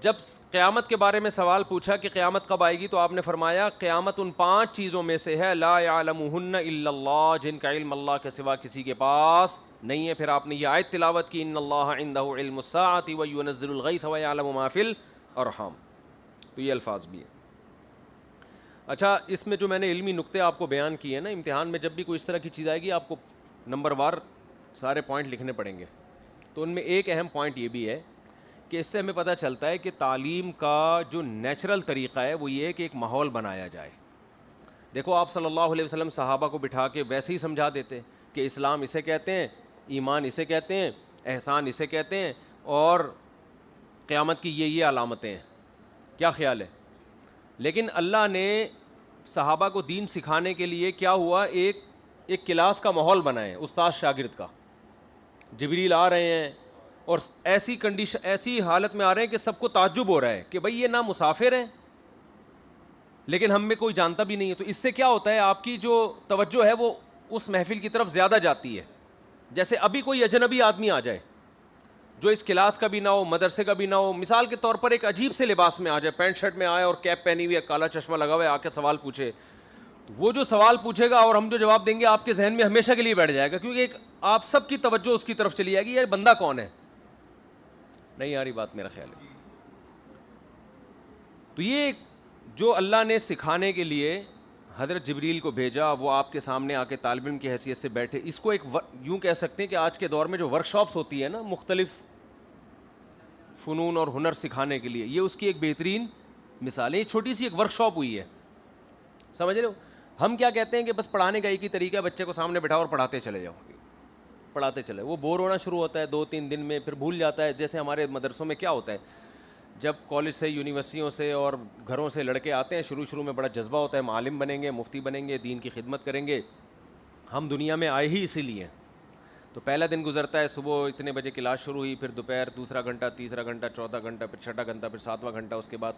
جب قیامت کے بارے میں سوال پوچھا کہ قیامت کب آئے گی تو آپ نے فرمایا قیامت ان 5 چیزوں میں سے ہے لا یعلمہن الا اللہ، جن کا علم اللہ کے سوا کسی کے پاس نہیں ہے. پھر آپ نے یہ آیت تلاوت کی ان اللہ عندہ علم الساعۃ وینزل الغیث ویعلم ما فی الارحام. تو یہ الفاظ بھی ہیں. اچھا، اس میں جو میں نے علمی نقطے آپ کو بیان کیے ہیں نا، امتحان میں جب بھی کوئی اس طرح کی چیز آئے گی آپ کو نمبر وار سارے پوائنٹ لکھنے پڑیں گے. تو ان میں ایک اہم پوائنٹ یہ بھی ہے کہ اس سے ہمیں پتہ چلتا ہے کہ تعلیم کا جو نیچرل طریقہ ہے وہ یہ ہے کہ ایک ماحول بنایا جائے. دیکھو آپ صلی اللہ علیہ وسلم صحابہ کو بٹھا کے ویسے ہی سمجھا دیتے کہ اسلام اسے کہتے ہیں، ایمان اسے کہتے ہیں، احسان اسے کہتے ہیں، اور قیامت کی یہ علامتیں ہیں. کیا خیال ہے؟ لیکن اللہ نے صحابہ کو دین سکھانے کے لیے کیا ہوا، ایک کلاس کا ماحول بنائے، استاد شاگرد کا. جبریل آ رہے ہیں اور ایسی کنڈیشن، ایسی حالت میں آ رہے ہیں کہ سب کو تعجب ہو رہا ہے کہ بھائی یہ نہ مسافر ہیں لیکن ہم میں کوئی جانتا بھی نہیں ہے. تو اس سے کیا ہوتا ہے، آپ کی جو توجہ ہے وہ اس محفل کی طرف زیادہ جاتی ہے. جیسے ابھی کوئی اجنبی آدمی آ جائے جو اس کلاس کا بھی نہ ہو، مدرسے کا بھی نہ ہو، مثال کے طور پر ایک عجیب سے لباس میں آ جائے، پینٹ شرٹ میں آئے اور کیپ پہنی ہوئی ہے، کالا چشمہ لگا ہوا ہے، آ کے سوال پوچھے، تو وہ جو سوال پوچھے گا اور ہم جو جواب دیں گے آپ کے ذہن میں ہمیشہ کے لیے بیٹھ جائے گا، کیونکہ ایک آپ سب کی توجہ اس کی طرف چلی جائے گی، یہ بندہ کون ہے. نہیں آ رہی بات میرا خیال ہے. تو یہ جو اللہ نے سکھانے کے لیے حضرت جبریل کو بھیجا، وہ آپ کے سامنے آ کے طالب علم کی حیثیت سے بیٹھے، اس کو ایک یوں کہہ سکتے ہیں کہ آج کے دور میں جو ورک شاپس ہوتی ہے نا مختلف فنون اور ہنر سکھانے کے لیے، یہ اس کی ایک بہترین مثال ہے. یہ چھوٹی سی ایک ورک شاپ ہوئی ہے، سمجھ رہے ہو. ہم کیا کہتے ہیں کہ بس پڑھانے کا ایک ہی طریقہ ہے، بچے کو سامنے بٹھاؤ اور پڑھاتے چلے جاؤ، پڑھاتے چلے. وہ بور ہونا شروع ہوتا ہے 2-3 دن میں، پھر بھول جاتا ہے. جیسے ہمارے مدرسوں میں کیا ہوتا ہے، جب کالج سے، یونیورسٹیوں سے اور گھروں سے لڑکے آتے ہیں، شروع میں بڑا جذبہ ہوتا ہے، معلم بنیں گے، مفتی بنیں گے، دین کی خدمت کریں گے. ہم دنیا میں آئے ہی اسی لیے. تو پہلا دن گزرتا ہے، صبح اتنے بجے کلاس شروع ہوئی، پھر دوپہر 2 گھنٹہ، 3 گھنٹہ، 4 گھنٹہ، پھر 6 گھنٹہ، پھر 7واں گھنٹہ. اس کے بعد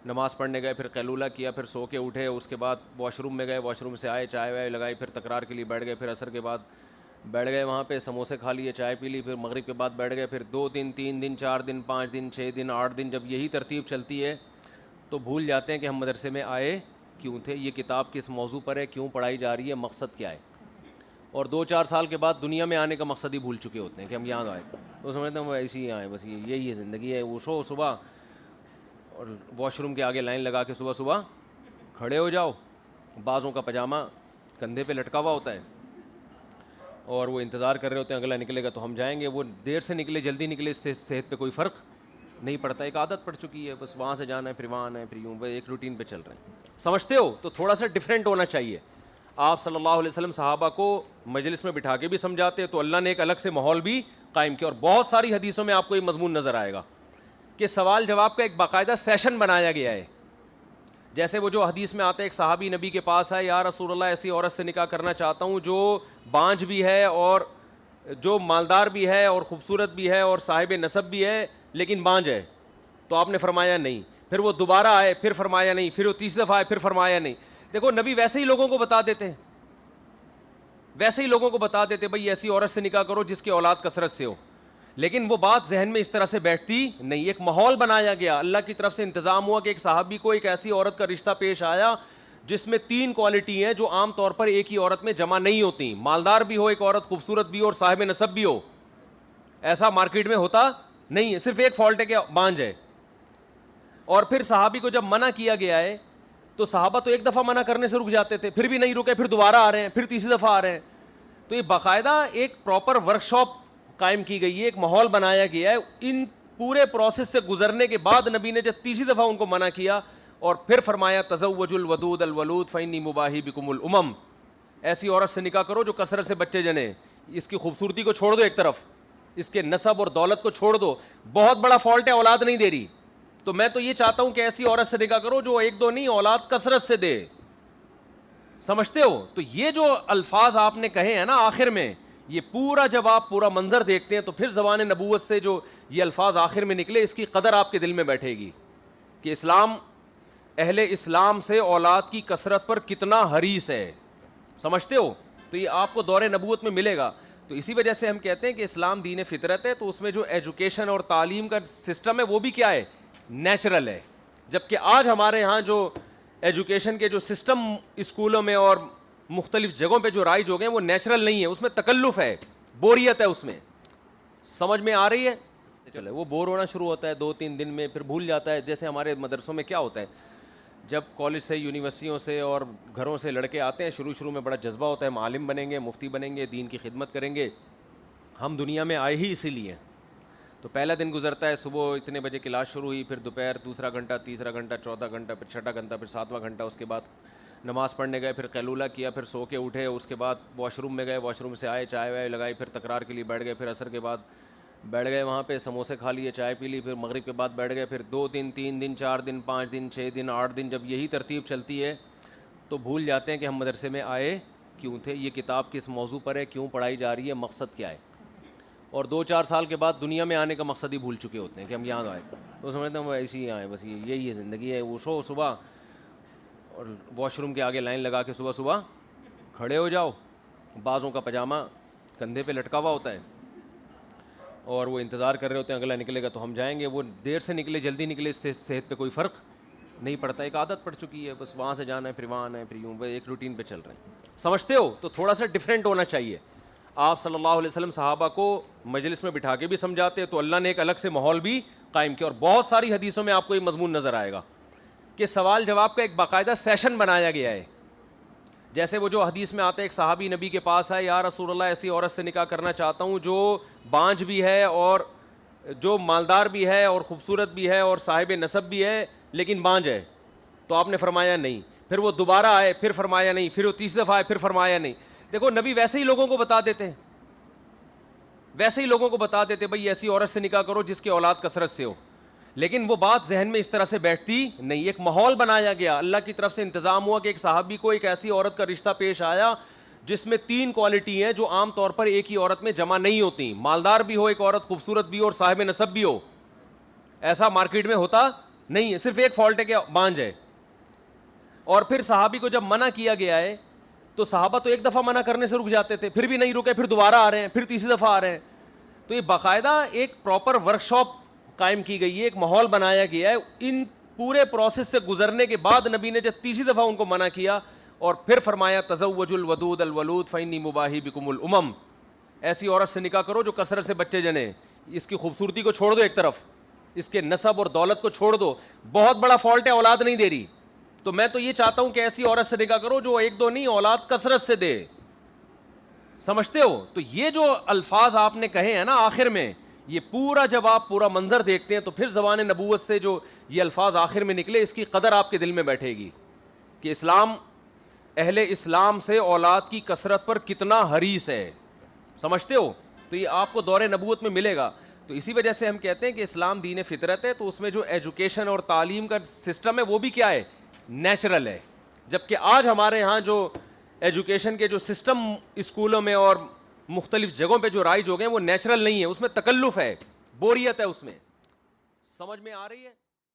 نماز پڑھنے گئے، پھر قیلولہ کیا، پھر سو کے اٹھے، اس کے بعد واش روم میں گئے، واش روم سے آئے، چائے وائے لگائی، پھر تکرار کے لیے بیٹھ گئے، پھر عصر کے بعد بیٹھ گئے وہاں پہ، سموسے کھا لیے، چائے پی لی، پھر مغرب کے بعد بیٹھ گئے، پھر 2 دن، 3 دن، 4 دن، 5 دن، 6 دن، 8 دن. جب یہی ترتیب چلتی ہے تو بھول جاتے ہیں کہ ہم مدرسے میں آئے کیوں تھے، یہ کتاب کس موضوع پر ہے، کیوں پڑھائی جا رہی ہے، مقصد کیا ہے. اور 2-4 سال کے بعد دنیا میں آنے کا مقصد ہی بھول چکے ہوتے ہیں کہ ہم یہاں آئے. تو سمجھتے ہیں ہم ایسے ہی آئے، بس یہی ہے زندگی ہے. اٹھو صبح اور واش روم کے آگے لائن لگا کے صبح کھڑے ہو جاؤ، بازوں کا پاجامہ کندھے پہ لٹکا ہوا ہوتا ہے اور وہ انتظار کر رہے ہوتے ہیں اگلا نکلے گا تو ہم جائیں گے. وہ دیر سے نکلے جلدی نکلے، اس سے صحت پہ کوئی فرق نہیں پڑتا. ایک عادت پڑ چکی ہے، بس وہاں سے جانا ہے، پھر وہاں آنا ہے، پھر یوں ایک روٹین پہ چل رہے ہیں. سمجھتے ہو؟ تو تھوڑا سا ڈفرینٹ ہونا چاہیے. آپ صلی اللہ علیہ وسلم صحابہ کو مجلس میں بٹھا کے بھی سمجھاتے، تو اللہ نے ایک الگ سے ماحول بھی قائم کیا. اور بہت ساری حدیثوں میں آپ کو یہ مضمون نظر آئے گا کہ سوال جواب کا ایک باقاعدہ سیشن بنایا گیا ہے. جیسے وہ جو حدیث میں آتا ہے، ایک صحابی نبی کے پاس ہے، یا رسول اللہ ایسی عورت سے نکاح کرنا چاہتا ہوں جو بانجھ بھی ہے اور جو مالدار بھی ہے اور خوبصورت بھی ہے اور صاحب نسب بھی ہے لیکن بانجھ ہے. تو آپ نے فرمایا نہیں. پھر وہ دوبارہ آئے، پھر فرمایا نہیں. پھر وہ 30 دفعہ آئے، پھر فرمایا نہیں. دیکھو نبی ویسے ہی لوگوں کو بتا دیتے ہیں، ویسے ہی لوگوں کو بتا دیتے بھائی ایسی عورت سے نکاح کرو جس کی اولاد کثرت سے ہو. لیکن وہ بات ذہن میں اس طرح سے بیٹھتی نہیں. ایک ماحول بنایا گیا، اللہ کی طرف سے انتظام ہوا کہ ایک صحابی کو ایک ایسی عورت کا رشتہ پیش آیا جس میں 3 کوالٹی ہیں جو عام طور پر ایک ہی عورت میں جمع نہیں ہوتی. مالدار بھی ہو ایک عورت، خوبصورت بھی ہو اور صاحب نسب بھی ہو. ایسا مارکیٹ میں ہوتا نہیں ہے. صرف ایک فالٹ ہے کہ بانجھ ہے. اور پھر صحابی کو جب منع کیا گیا ہے تو صحابہ تو ایک دفعہ منع کرنے سے رک جاتے تھے، پھر بھی نہیں رکے، پھر دوبارہ آ رہے ہیں، پھر 30 دفعہ آ رہے ہیں. تو یہ باقاعدہ ایک پراپر ورک شاپ قائم کی گئی ہے، ایک ماحول بنایا گیا ہے. ان پورے پروسیس سے گزرنے کے بعد نبی نے جب 30 دفعہ ان کو منع کیا اور پھر فرمایا تزوجوا الودود الولود فانی مباہی بکم الامم. ایسی عورت سے نکاح کرو جو کثرت سے بچے جنے. اس کی خوبصورتی کو چھوڑ دو ایک طرف، اس کے نسب اور دولت کو چھوڑ دو. بہت بڑا فالٹ ہے، اولاد نہیں دے رہی. تو میں تو یہ چاہتا ہوں کہ ایسی عورت سے نکاح کرو جو 1-2 نہیں، اولاد کثرت سے دے. سمجھتے ہو؟ تو یہ جو الفاظ آپ نے کہے ہیں نا آخر میں، یہ پورا جب آپ پورا منظر دیکھتے ہیں تو پھر زبان نبوت سے جو یہ الفاظ آخر میں نکلے اس کی قدر آپ کے دل میں بیٹھے گی کہ اسلام، اہل اسلام سے اولاد کی کثرت پر کتنا حریص ہے. سمجھتے ہو؟ تو یہ آپ کو دور نبوت میں ملے گا. تو اسی وجہ سے ہم کہتے ہیں کہ اسلام دین فطرت ہے. تو اس میں جو ایجوکیشن اور تعلیم کا سسٹم ہے وہ بھی کیا ہے؟ نیچرل ہے. جبکہ آج ہمارے ہاں جو ایجوکیشن کے جو سسٹم اسکولوں میں اور مختلف جگہوں پہ جو رائج ہو گئے ہیں وہ نیچرل نہیں ہے, اس میں تکلف ہے, بوریت ہے اس میں. سمجھ میں آ رہی ہے؟ چلے وہ بور ہونا شروع ہوتا ہے 2-3 دن میں, پھر بھول جاتا ہے. جیسے ہمارے مدرسوں میں کیا ہوتا ہے, جب کالج سے, یونیورسٹیوں سے اور گھروں سے لڑکے آتے ہیں, شروع میں بڑا جذبہ ہوتا ہے, ہم عالم بنیں گے, مفتی بنیں گے, دین کی خدمت کریں گے. ہم دنیا میں آئے ہی اسی لیے. تو پہلا دن گزرتا ہے, صبح اتنے بجے کلاس شروع ہوئی, پھر دوپہر دوسرا گھنٹہ, تیسرا گھنٹہ, چوتھا گھنٹہ, پھر چھٹا گھنٹہ, پھر ساتواں گھنٹہ, اس کے بعد نماز پڑھنے گئے, پھر قیلولہ کیا, پھر سو کے اٹھے, اس کے بعد واش روم میں گئے, واش روم سے آئے, چائے وائے لگائی, پھر تکرار کے لیے بیٹھ گئے, پھر عصر کے بعد بیٹھ گئے وہاں پہ, سموسے کھا لیے, چائے پی لی, پھر مغرب کے بعد بیٹھ گئے, پھر 2 دن, 3 دن, 4 دن, 5 دن, 6 دن, 8 دن. جب یہی ترتیب چلتی ہے تو بھول جاتے ہیں کہ ہم مدرسے میں آئے کیوں تھے, یہ کتاب کس موضوع پر ہے, کیوں پڑھائی جا رہی ہے, مقصد کیا ہے. اور 2-4 سال کے بعد دنیا میں آنے کا مقصد ہی بھول چکے ہوتے ہیں کہ ہم یہاں آئے. تو سمجھتے ہیں وہ ایسے ہی آئے, بس یہی ہے زندگی ہے. اٹھو صبح اور واش روم کے آگے لائن لگا کے صبح کھڑے ہو جاؤ, بازوں کا پاجامہ کندھے پہ لٹکا ہوا ہوتا ہے, اور وہ انتظار کر رہے ہوتے ہیں اگلا نکلے گا تو ہم جائیں گے. وہ دیر سے نکلے جلدی نکلے, اس سے صحت پہ کوئی فرق نہیں پڑتا. ایک عادت پڑ چکی ہے, بس وہاں سے جانا ہے, پھر وہاں آنا ہے, پھر یوں, ایک روٹین پہ چل رہے ہیں. سمجھتے ہو؟ تو تھوڑا سا ڈفرینٹ ہونا چاہیے. آپ صلی اللہ علیہ وسلم صحابہ کو مجلس میں بٹھا کے بھی سمجھاتے, تو اللہ نے ایک الگ سے ماحول بھی قائم کیا. اور بہت ساری حدیثوں میں آپ کو یہ مضمون نظر آئے گا کہ سوال جواب کا ایک باقاعدہ سیشن بنایا گیا ہے. جیسے وہ جو حدیث میں آتے, ایک صحابی نبی کے پاس آئے, یا رسول اللہ ایسی عورت سے نکاح کرنا چاہتا ہوں جو بانجھ بھی ہے اور جو مالدار بھی ہے اور خوبصورت بھی ہے اور صاحب نسب بھی ہے, لیکن بانجھ ہے. تو آپ نے فرمایا نہیں. پھر وہ دوبارہ آئے, پھر فرمایا نہیں. پھر وہ تیسری دفعہ آئے, پھر فرمایا نہیں. دیکھو نبی ویسے ہی لوگوں کو بتا دیتے ہیں, ویسے ہی لوگوں کو بتا دیتے بھائی ایسی عورت سے نکاح کرو جس کی اولاد کثرت سے ہو. لیکن وہ بات ذہن میں اس طرح سے بیٹھتی نہیں. ایک ماحول بنایا گیا, اللہ کی طرف سے انتظام ہوا کہ ایک صحابی کو ایک ایسی عورت کا رشتہ پیش آیا جس میں 3 کوالٹی ہیں جو عام طور پر ایک ہی عورت میں جمع نہیں ہوتی. مالدار بھی ہو ایک عورت, خوبصورت بھی ہو, اور صاحب نسب بھی ہو. ایسا مارکیٹ میں ہوتا نہیں ہے. صرف ایک فالٹ ہے کہ بانجھ ہے. اور پھر صحابی کو جب منع کیا گیا ہے تو صحابہ تو ایک دفعہ منع کرنے سے رک جاتے تھے, پھر بھی نہیں رکے, پھر دوبارہ آ رہے ہیں, پھر تیسری دفعہ آ رہے ہیں. تو یہ باقاعدہ ایک پراپر ورک شاپ قائم کی گئی ہے, ایک ماحول بنایا گیا ہے. ان پورے پروسیس سے گزرنے کے بعد نبی نے جب تیسری دفعہ ان کو منع کیا اور پھر فرمایا تزوجوا الودود الولود فانی مباہی بکم الامم, ایسی عورت سے نکاح کرو جو کثرت سے بچے جنے. اس کی خوبصورتی کو چھوڑ دو ایک طرف, اس کے نسب اور دولت کو چھوڑ دو. بہت بڑا فالٹ ہے, اولاد نہیں دے رہی. تو میں تو یہ چاہتا ہوں کہ ایسی عورت سے نکاح کرو جو 1-2 نہیں, اولاد کثرت سے دے. سمجھتے ہو؟ تو یہ جو الفاظ آپ نے کہے ہیں نا آخر میں, یہ پورا جب آپ پورا منظر دیکھتے ہیں تو پھر زبان نبوت سے جو یہ الفاظ آخر میں نکلے, اس کی قدر آپ کے دل میں بیٹھے گی کہ اسلام, اہل اسلام سے اولاد کی کثرت پر کتنا حریص ہے. سمجھتے ہو؟ تو یہ آپ کو دور نبوت میں ملے گا. تو اسی وجہ سے ہم کہتے ہیں کہ اسلام دین فطرت ہے, تو اس میں جو ایجوکیشن اور تعلیم کا سسٹم ہے وہ بھی کیا ہے, نیچرل ہے. جبکہ آج ہمارے ہاں جو ایجوکیشن کے جو سسٹم اسکولوں میں اور مختلف جگہوں پہ جو رائج ہو گئے ہیں وہ نیچرل نہیں ہے, اس میں تکلف ہے, بوریت ہے اس میں. سمجھ میں آ رہی ہے؟